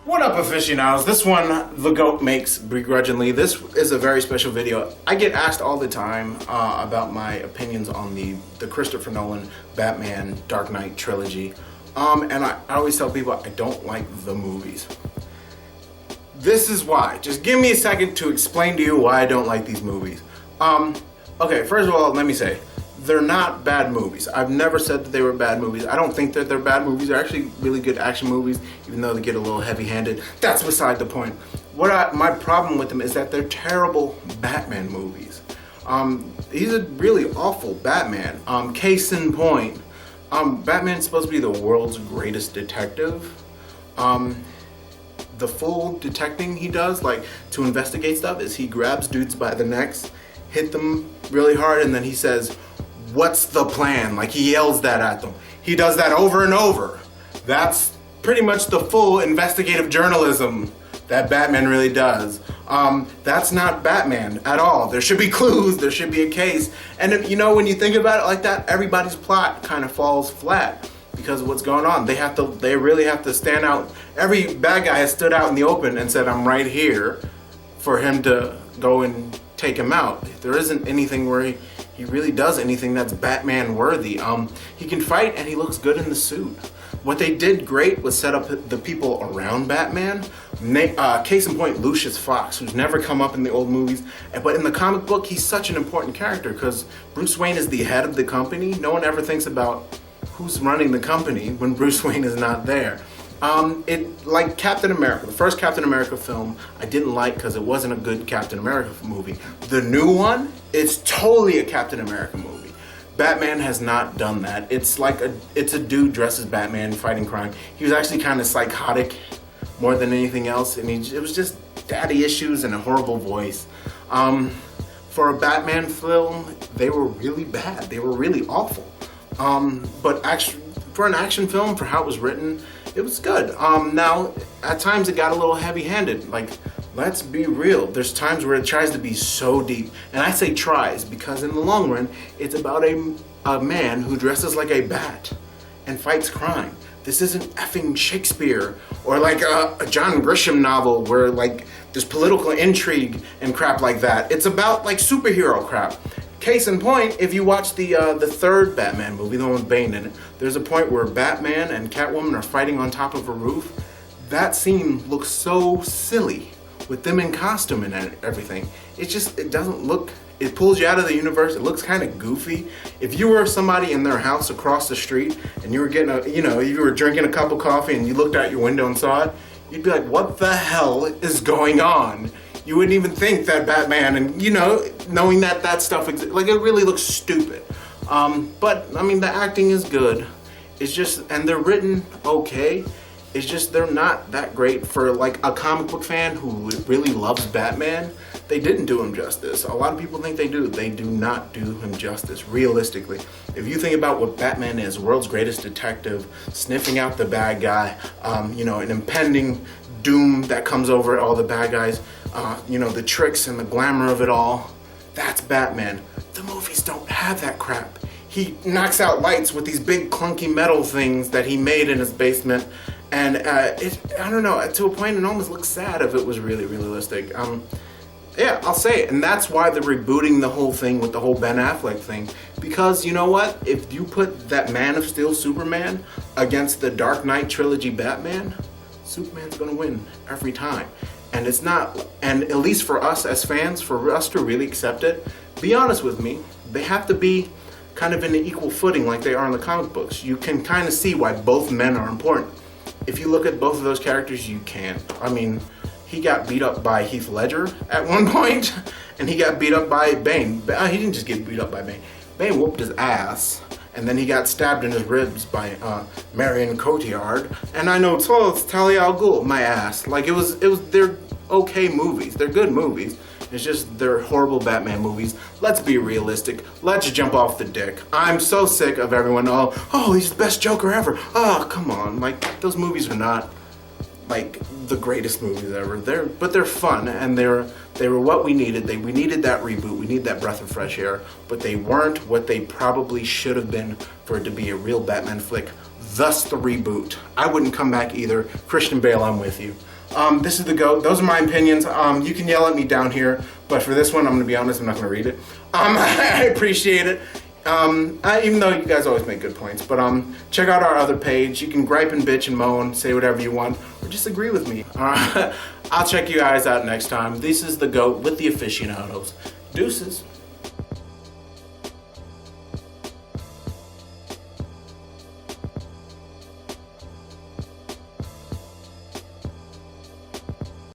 What up, aficionados? This one, the GOAT makes begrudgingly. This is a very special video. I get asked all the time about my opinions on the Christopher Nolan Batman Dark Knight trilogy. And I always tell people I don't like the movies. This is why. Just give me a second to explain to you why I don't like these movies. Okay, first of all, let me say, they're not bad movies. I've never said that they were bad movies. I don't think that they're bad movies. They're actually really good action movies, even though they get a little heavy-handed. That's beside the point. My problem with them is that they're terrible Batman movies. He's a really awful Batman. Case in point, Batman's supposed to be the world's greatest detective. The full detecting he does, like to investigate stuff, is he grabs dudes by the necks, hit them really hard, and then he says, "What's the plan?" Like he yells that at them. He does that over and over. That's pretty much the full investigative journalism that Batman really does. That's not Batman at all. There should be clues, there should be a case. And if, you know, when you think about it like that, everybody's plot kind of falls flat because of what's going on. They really have to stand out. Every bad guy has stood out in the open and said, "I'm right here," for him to go and take him out. There isn't anything where he really does anything that's Batman worthy. He can fight and he looks good in the suit. What they did great was set up the people around Batman. Case in point, Lucius Fox, who's never come up in the old movies, but in the comic book, he's such an important character because Bruce Wayne is the head of the company. No one ever thinks about who's running the company when Bruce Wayne is not there. Like Captain America, the first Captain America film, I didn't like because it wasn't a good Captain America movie. The new one, it's totally a Captain America movie. Batman has not done that. It's a dude dressed as Batman fighting crime. He was actually kind of psychotic more than anything else, and it was just daddy issues and a horrible voice. For a Batman film, they were really bad. They were really awful. But actually, for an action film, for how it was written, it was good. Now, at times it got a little heavy-handed. Like, let's be real. There's times where it tries to be so deep. And I say tries because in the long run, it's about a man who dresses like a bat and fights crime. This isn't effing Shakespeare or like a John Grisham novel where like there's political intrigue and crap like that. It's about like superhero crap. Case in point, if you watch the third Batman movie, the one with Bane in it, there's a point where Batman and Catwoman are fighting on top of a roof. That scene looks so silly with them in costume and everything. It doesn't look, it pulls you out of the universe. It looks kind of goofy. If you were somebody in their house across the street and you were you were drinking a cup of coffee and you looked out your window and saw it, you'd be like, what the hell is going on? You wouldn't even think that Batman and, knowing that stuff exists, like it really looks stupid. But, I mean, the acting is good. It's just, and they're written okay. It's just, they're not that great for like a comic book fan who really loves Batman. They didn't do him justice. A lot of people think they do. They do not do him justice, realistically. If you think about what Batman is, world's greatest detective, sniffing out the bad guy, an impending doom that comes over all the bad guys, the tricks and the glamour of it all, that's Batman. The movies don't have that crap. He knocks out lights with these big clunky metal things that he made in his basement, and I don't know, to a point it almost looks sad if it was really realistic. Yeah, I'll say it, and that's why they're rebooting the whole thing with the whole Ben Affleck thing, because you know what? If you put that Man of Steel Superman against the Dark Knight trilogy Batman, Superman's gonna win every time. And it's not, and at least for us as fans, for us to really accept it, be honest with me, they have to be kind of in an equal footing like they are in the comic books. You can kind of see why both men are important. If you look at both of those characters, you can't. I mean, he got beat up by Heath Ledger at one point, and he got beat up by Bane. He didn't just get beat up by Bane. Bane whooped his ass. And then he got stabbed in his ribs by Marion Cotillard. And I know, it's Talia al Ghul, my ass. Like, they're okay movies. They're good movies. It's just, they're horrible Batman movies. Let's be realistic. Let's jump off the dick. I'm so sick of everyone, he's the best Joker ever. Oh, come on. Like, those movies are not, like, the greatest movies ever. But they're fun, and they were what we needed. We needed that reboot. We need that breath of fresh air. But they weren't what they probably should have been for it to be a real Batman flick. Thus the reboot. I wouldn't come back either. Christian Bale, I'm with you. This is the GOAT. Those are my opinions. You can yell at me down here, but for this one, I'm gonna be honest, I'm not gonna read it. I appreciate it. Even though you guys always make good points, but check out our other page. You can gripe and bitch and moan, say whatever you want, or just agree with me. I'll check you guys out next time. This is the GOAT with the Aficionados. Deuces.